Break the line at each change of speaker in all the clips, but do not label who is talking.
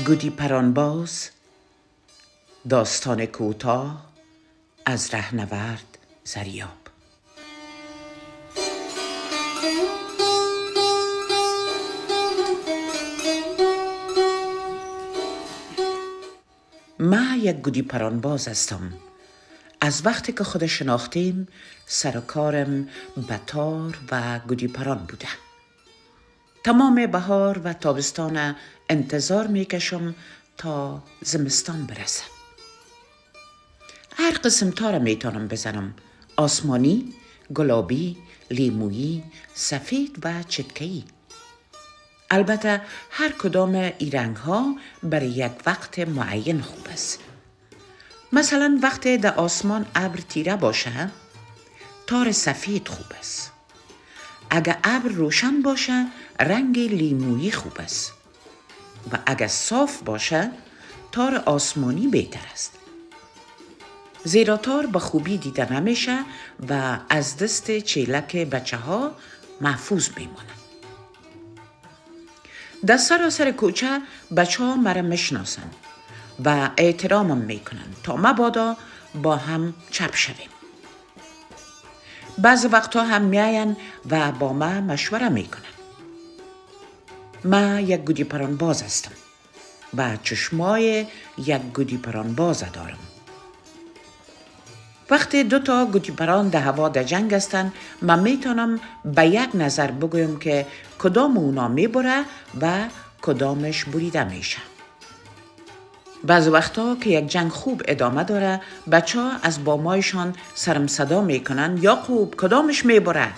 گودی پرانباز، داستان کوتاه از رهنورد زریاب. ما یک گودی پرانباز هستم. از وقتی که خود شناختیم سر و کارم به تار و گودی پران بوده. تمام بهار و تابستان انتظار میکشم تا زمستان برسه. هر قسم تار میتونم بزنم: آسمانی، گلابی، لیمویی، سفید و چتکه‌ای. البته هر کدام این رنگ ها برای یک وقت معین خوب است. مثلا وقتی در آسمان ابر تیره باشه، تار سفید خوب است. اگر ابر روشن باشه، رنگ لیمویی خوب است. و اگر صاف باشه، تار آسمانی بهتر است. زیرا تار به خوبی دیده نمیشه و از دست چیلک بچه ها محفوظ میمونه. در سراسر کوچه بچه ها مرا میشناسن و احترامم میکنن تا مبادا با هم چپ شویم. بعض وقتا هم میاین و با ما مشوره میکنن. من یک گودی پرانباز هستم و چشمای یک گودی پرانباز دارم. وقتی 2 گودی پران در هوا در جنگ هستن، من میتونم به یک نظر بگویم که کدام اونا میبره و کدامش بریده میشه. بعض وقتا که یک جنگ خوب ادامه داره، بچه ها از بامایشان سرم صدا میکنن: یعقوب کدامش میبره؟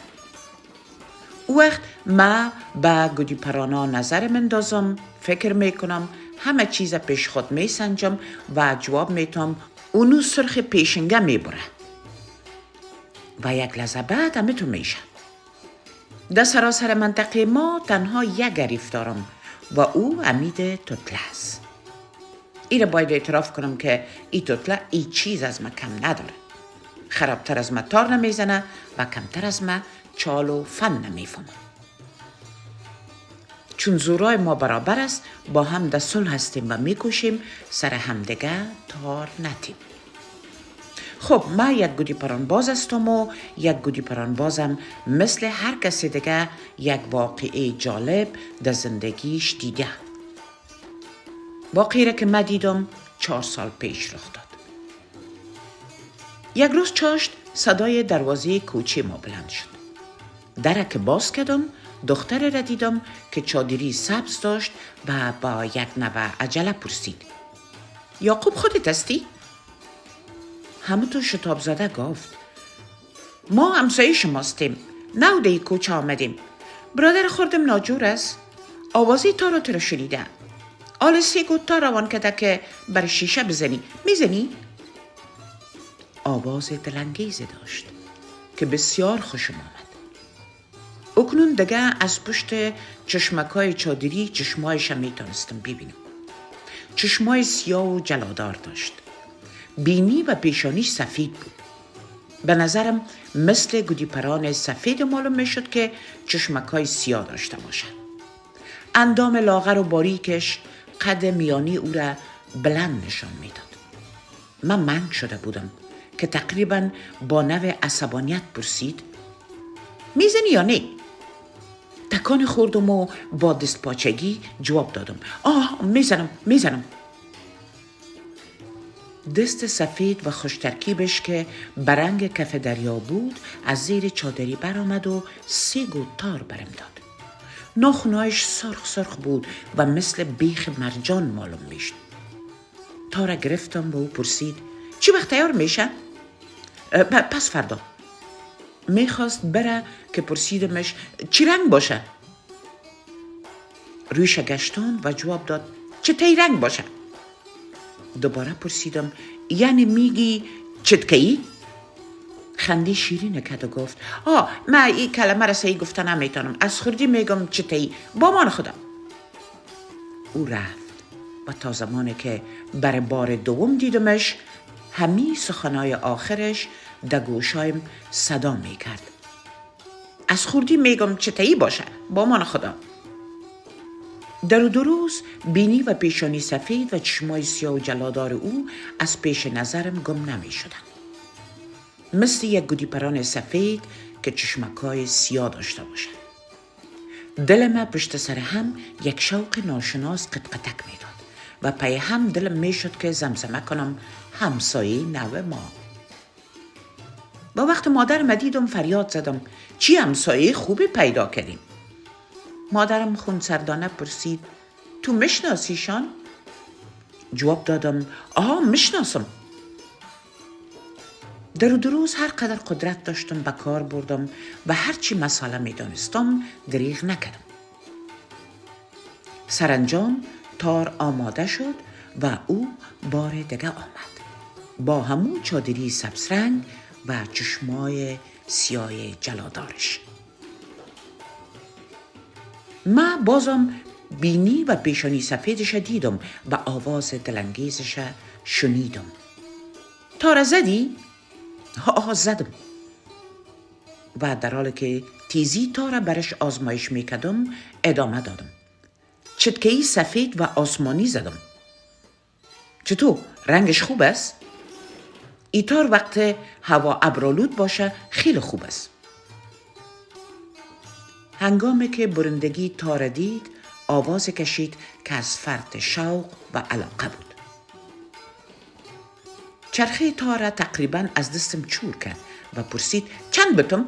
او وقت من به گودی پرانا نظر مندازم، فکر میکنم، همه چیز پیش خود میسنجم و جواب میتم اونو سرخ پیشنگه میبره. و یک لحظه بعد همه تو میشه. در سراسر منطقه ما تنها یک حریف دارم و او امید توتله است. ایره باید اعتراف کنم که ای توتله ای چیز از ما کم نداره. خرابتر از ما تار نمیزنه و کمتر از ما چال و فن نمیفهمه. چون زورای ما برابر است، با هم در صلح هستیم و میکوشیم سر همدیگه تار نتیم. خب من یک گودی پرانباز هستم و یک گودی پرانبازم مثل هر کسی دیگه یک واقعه جالب در زندگیش دیده. واقعی را که من دیدم 4 سال پیش رخ داد. یک روز چاشت صدای دروازه کوچه ما بلند شد. در که باز کردم، دختر را دیدم که چادری سبز داشت و با یک نوع عجله پرسید: یعقوب خودت هستی؟ همونطور شتاب زده گفت: ما همسایه شماستیم، نوده کوچه آمدیم. برادر خوردم ناجور است، آوازی تا رو شنیده. آل 3 گود تا روان کرده که بر شیشه بزنی. میزنی؟ آواز دلانگیزی داشت که بسیار خوشم آمد. اکنون دیگه از پشت چشمکای چادری چشمایش میتونستم ببینم. چشمای سیاه و جلادار داشت. بینی و پیشانیش سفید بود. به نظرم مثل گودی پران سفید معلوم میشد که چشمکای سیاه داشته باشه. اندام لاغر و باریکش قد میانی او را بلند نشان میداد. من منگ شده بودم که تقریبا با نوع عصبانیت پرسید: میزنی یا نه؟ تکان خوردم و با دست پاچگی جواب دادم: میزنم. دست سفید و خوش ترکیبش که برنگ کف دریا بود از زیر چادری برآمد و 3 گود تار برم داد. ناخنایش سرخ بود و مثل بیخ مرجان معلوم میشد. تار گرفتم و او پرسید: چی وقت تیار میشه؟ پس فردا. میخواست بره که پرسیدمش چی رنگ باشه؟ رویش گشتان و جواب داد: چه رنگ باشه؟ دوباره پرسیدم: یعنی میگی چتکه‌ای؟ خندی شیرین کرد و گفت: من این کلمه را صحیح گفته نمیتونم، از خردی میگم چتکه‌ای، با مان خودم. او رفت و تا زمانی که بر بار دوم دیدمش، همین سخنای آخرش در گوشایم صدا میکرد: از خردی میگم چتکه‌ای باشه، با مان خودم. در دو روز بینی و پیشانی سفید و چشمای سیاه و جلادار او از پیش نظرم گم نمی شدن. مثل یک گودیپران سفید که چشمکای سیاه داشته باشد. دلم پشت سر هم یک شوق ناشناس قطقطک می داد و پی هم دلم می شد که زمزمه کنم همسایه نو ما. با وقت مادرم دیدم فریاد زدم چی همسایه خوبی پیدا کردیم؟ مادرم خونسردانه پرسید تو میشناسیشان؟ جواب دادم آها میشناسم. در دو روز هر قدر قدرت داشتم به کار بردم و هرچی مسئله می دانستم دریغ نکردم. سرانجام تار آماده شد و او بار دیگه آمد با همون چادری سبز رنگ و چشمای سیاه جلادارش. ما بازم بینی و پیشانی سفیدش دیدم و آواز دلانگیزش شنیدم. تار زدی؟ ها زدم. و در حالی که تیزی تار برش آزمایش میکردم ادامه دادم. چتکه‌ای سفید و آسمانی زدم. چطور؟ رنگش خوب است؟ ای تار وقت هوا ابرآلود باشه خیلی خوب است. هنگامی که برندگی تار دید آواز کشید که از فرط شوق و علاقه بود. چرخه تار تقریبا از دستم چور کرد و پرسید چند بتم؟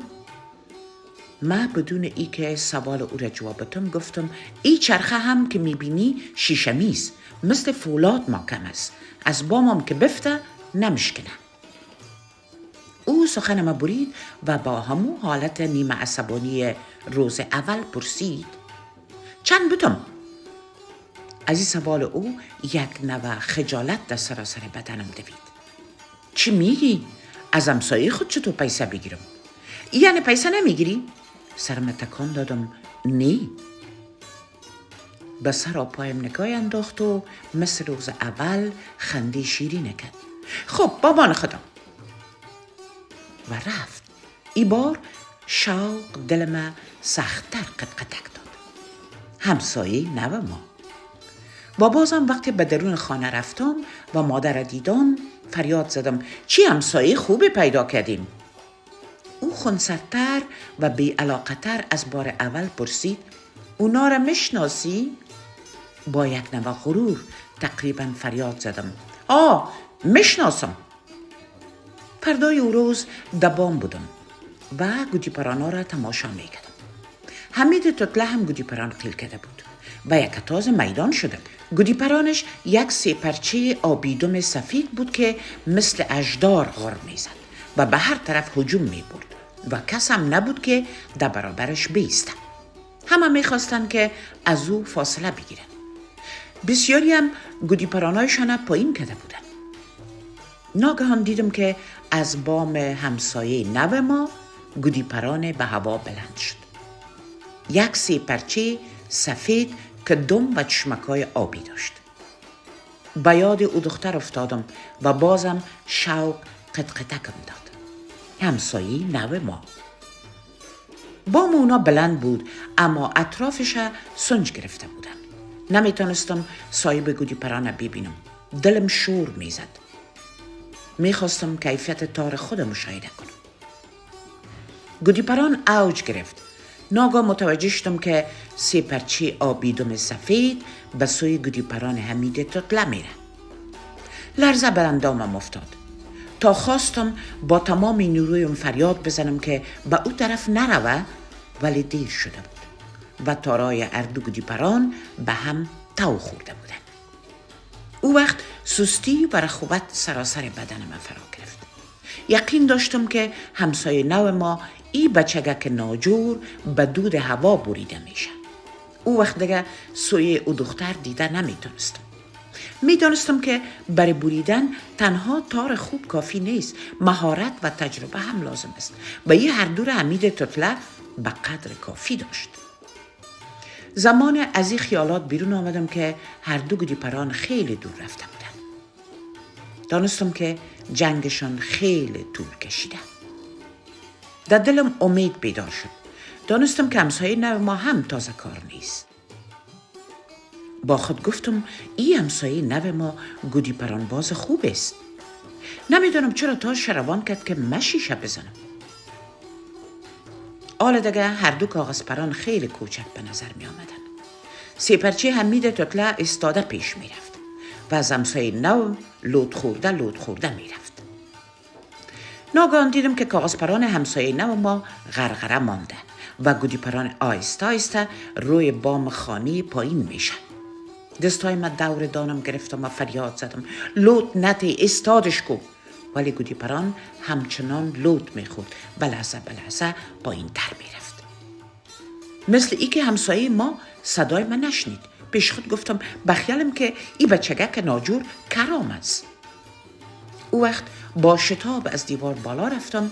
ما بدون ای که سوال او را جواب بدم گفتم ای چرخه هم که میبینی شیشمیست، مثل فولاد محکم است، از بامم که بفته نمشکنه. او سخنم برید و با همون حالت نیمه عصبانی روز اول پرسید چند بتم؟ از این سوال او یک نوع خجالت در سراسر بدنم دوید. چی میگی؟ از همسایه خود چطور پیسه بگیرم؟ یعنی پیسه نمیگیری؟ سرم تکان دادم نه. به سر و پایم نگاه انداخت و مثل روز اول خنده شیرین کرد. خب بابان خودم. و رفت. ای بار شوق دلم سخت‌تر قطقطک داد. همسایه نو ما. با بازم وقتی به درون خانه رفتم و مادر دیدم فریاد زدم چی همسایه خوبی پیدا کردیم؟ او خونسردتر و بی‌علاقه‌تر از بار اول پرسید اونا را میشناسی؟ با یک نوع غرور تقریبا فریاد زدم میشناسم. فردای او روز دبام بودم و گودیپرانا را تماشا میکردم. حمید توتله هم گودیپران قیل کرده بود و یک تاز میدان شده. گودیپرانش یک سه‌پرچه آبیدم سفید بود که مثل اژدار غر میزد و به هر طرف هجوم میبرد و کس هم نبود که در برابرش بایسته. همه میخواستن که از او فاصله بگیرن. بسیاری هم گودیپرانایشان پایین کرده بودن. ناگهان دیدم که از بام همسایه نو ما گودیپران به هوا بلند شد. یک سه‌پرچه سفید که دم و چشمکای آبی داشت. به یاد او دختر افتادم و بازم شوق قطقطکم داد. همسایه نو ما. بام اونا بلند بود اما اطرافش سنج گرفته بودن. نمیتونستم صاحب گودیپران ببینم. دلم شور میزد. میخواستم کیفیت تار خود مشاهده کنم. گودیپران اوج گرفت. ناگاه متوجه شدم که سه‌پرچه آبیدم سفید به سوی گودیپران حمید توتله میره. لرزه بر اندامم افتاد تا خواستم با تمام نیرویم فریاد بزنم که به او طرف نروه، ولی دیر شده بود و تارای اردو گودیپران به هم تو خورده بودن. او وقت سستی و رخوت سراسر بدنم فرا گرفت. یقین داشتم که همسایه نو ما ای بچگک ناجور به دود هوا بریده میشه. او وقت دیگه سوی او دختر دیده نمیتونستم. میدانستم که برای بریدن تنها تار خوب کافی نیست، مهارت و تجربه هم لازم است و این هر دور حمید توتله به قدر کافی داشت. زمان از این خیالات بیرون آمدم که هر دو گودیپران خیلی دور رفته بودن. دانستم که جنگشان خیلی طول کشیده. در دلم امید بیدار شد. دانستم که همسایه نو ما هم تازه کار نیست. با خود گفتم این همسایه نو ما گودی پران باز خوب است. نمیدونم چرا تا شروان کرد که مشیشه بزنم. حال دیگه هر دو کاغذ پران خیلی کوچک به نظر می آمدن. سیپرچی حمید تتله استاده پیش می رفت و از همسایه نو لود خورده می رفت. ناگهان دیدم که کاغذ پران همسایه نو ما غرغره مانده و گودی پران آیسته آیسته روی بام خانه پایین میشه. دستای من دور دانم گرفتم و فریاد زدم لوت نتی استادش کو. ولی گودی پران همچنان لوت میخورد و لحظه به لحظه پایین تر میرفت. مثل ای که همسایه ما صدای من نشنید. پیش خود گفتم بخیالم که ای بچگک ناجور کرام است. او وقت با شتاب از دیوار بالا رفتم،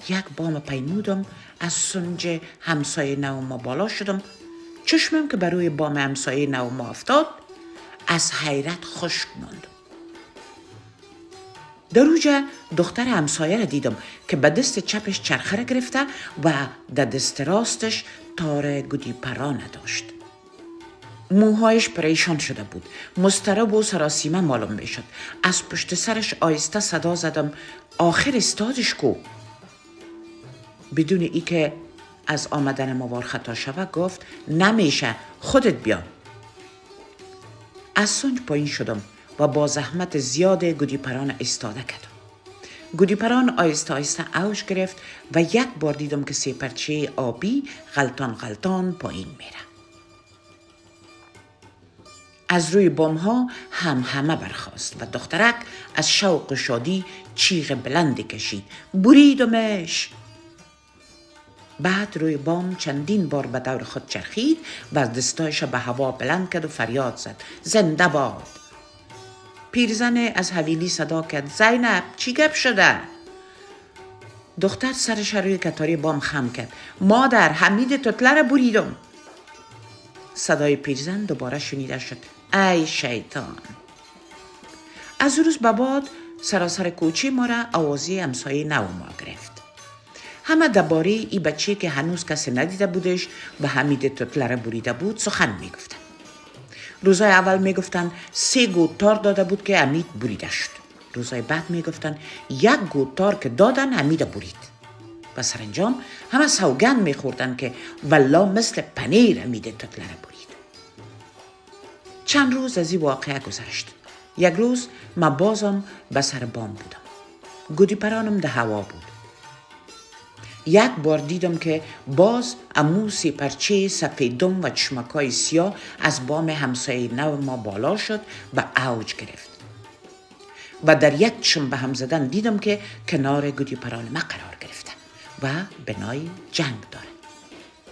یک بام پیمودم، از سنج همسایه نو ما بالا شدم. چشمم که بروی بام همسایه نو ما افتاد، از حیرت خشک ماندم. در اوجه دختر همسایه را دیدم که به دست چپش چرخه را گرفته و در دست راستش تار گودی پرانه داشت. موهایش پریشان شده بود. مضطرب و سراسیمه معلوم میشد. از پشت سرش آیسته صدا زدم آخر استادش کو. بدون ای که از آمدن موار خطا شود گفت نمیشه خودت بیا. از سنج پایین شدم و با زحمت زیاد گودی پران استاده کردم. گودی پران آیسته آیسته اوج گرفت و یک بار دیدم که سیپرچه آبی غلطان پایین میره. از روی بام ها همه برخاست و دخترک از شوق و شادی چیغ بلندی کشید بریدمش. بعد روی بام چندین بار به دور خود چرخید و از دستایش به هوا بلند کرد و فریاد زد زنده باد. پیرزن از حویلی صدا کرد زینب چی گپ شده؟ دختر سرش روی کتاری بام خم کرد مادر حمید تتله را بریدم. صدای پیرزن دوباره شنیده شد ای شیطان. از روز به بعد سراسر کوچه ما را آوازی همسایه نو ما گرفت. همه درباره ای بچه که هنوز کسی ندیده بودش و حمید تتله را بریده بود سخن میگفتن. روزای اول میگفتن 3 گوت تار داده بود که حمید بریده شد. روزای بعد میگفتن 1 گوت تار که دادن حمید برید. و سرانجام همه سوگند میخوردن که والله مثل پنیر حمید تتله را برید. چند روز از این واقعه گذشت. یک روز من بازم به سر بام بودم. گودی پرانم ده هوا بود. یک بار دیدم که باز امو سیپرچه سفیدم و چشمکای سیاه از بام همسایه نو ما بالا شد و اوج گرفت. و در یک چشم به هم زدن دیدم که کنار گودی پران ما قرار گرفته و بنای جنگ داره.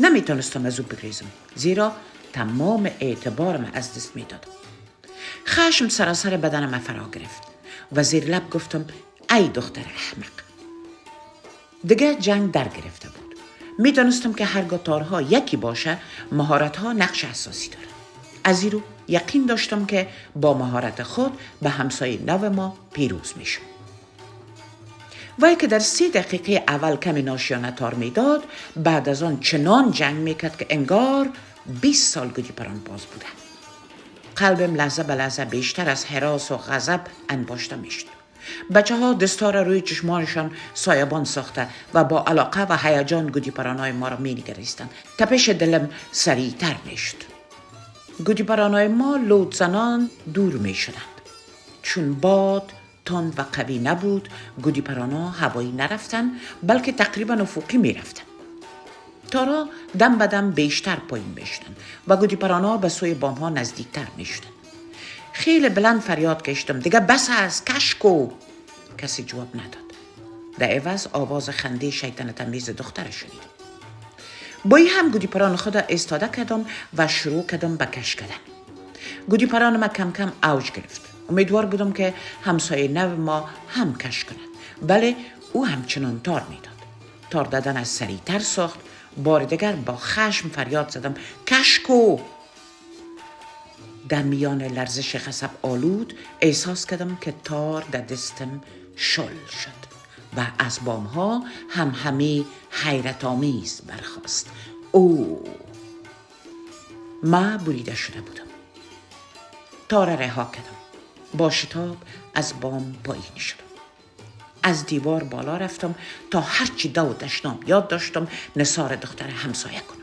نمیتونستم از او بگریزم زیرا تمام اعتبارم از دست میدادم. خشم سراسر بدنم فرا گرفت و زیر لب گفتم ای دختر احمق. دیگه جنگ در گرفته بود. میدانستم که هرگاه تارها یکی باشه مهارتها نقش اساسی داره. از این رو یقین داشتم که با مهارت خود به همسایه نو ما پیروز میشم. وای که در 3 دقیقه اول کمی ناشیانه تار میداد، بعد از آن چنان جنگ میکرد که انگار 20 سال گودی پران باز بوده. قلبم لحظه به لحظه بیشتر از هراس و غضب انباشته میشد. بچه ها دستا را روی چشمانشان سایبان ساخته و با علاقه و هیجان گودی پرانای ما را می نگریستند. تپش دلم سریعتر میشد. گودی پرانای ما لود زنان دور می شدند. چون باد تند و قوی نبود، گودی پرانا هوایی نرفتن بلکه تقریبا افقی می رفتن. تارا دم به دم بیشتر پایین می شدن و گودی پرانا به سوی بام ها نزدیکتر می شدن. خیلی بلند فریاد کشیدم دیگه بس از کشکو. کسی جواب نداد. در عوض آواز خنده شیطان تمیز دختر شنیدم. بایی هم گودی پران خود استاده کردم و شروع کردم به کش کردن. گودی پران ما کم کم اوج گرفت. امیدوار بودم که همسایه نو ما هم کش کند. بله او همچنان تار میداد. تار دادن از سریعتر ساخت. بار دیگر با خشم فریاد زدم کشکو. در میان لرزش غضب آلود احساس کردم که تار در دستم شل شد و از بام ها همه حیرت آمیز برخاست. او ما بریده شده بودم. تار رها کردم. با شتاب از بام پایین شدم. از دیوار بالا رفتم تا هرچی دو دشنام یاد داشتم نثار دختر همسایه کنم.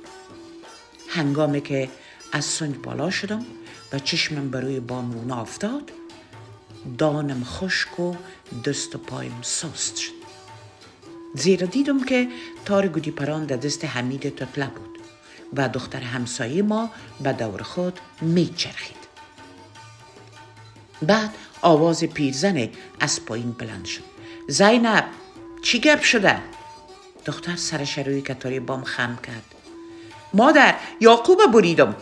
هنگامی که از سنگ بالا شدم و چشمم بروی بام افتاد، دانم خشک و دست و پایم سست شد. زیرا دیدم که تار گودی پران در دست حمید تتله بود و دختر همسایه ما به دور خود می چرخید. بعد آواز پیرزن از پایین بلند شد. زینب، چی گپ شده؟ دختر سرش روی کتاری بام خم کرد. مادر، یعقوب بریدم.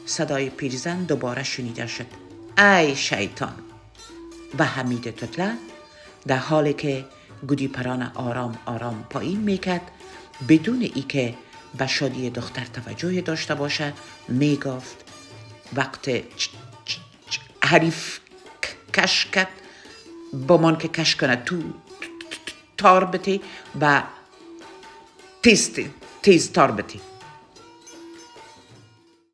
صدای پیرزن دوباره شنیده شد. ای شیطان. و حمید تتله در حالی که گودی پران آرام آرام پایین میکرد، بدون ای که به شادی دختر توجه داشته باشه، میگفت وقت حریف کش کرد بمان که کش کنه تو تار بتی و تیز تار بتی.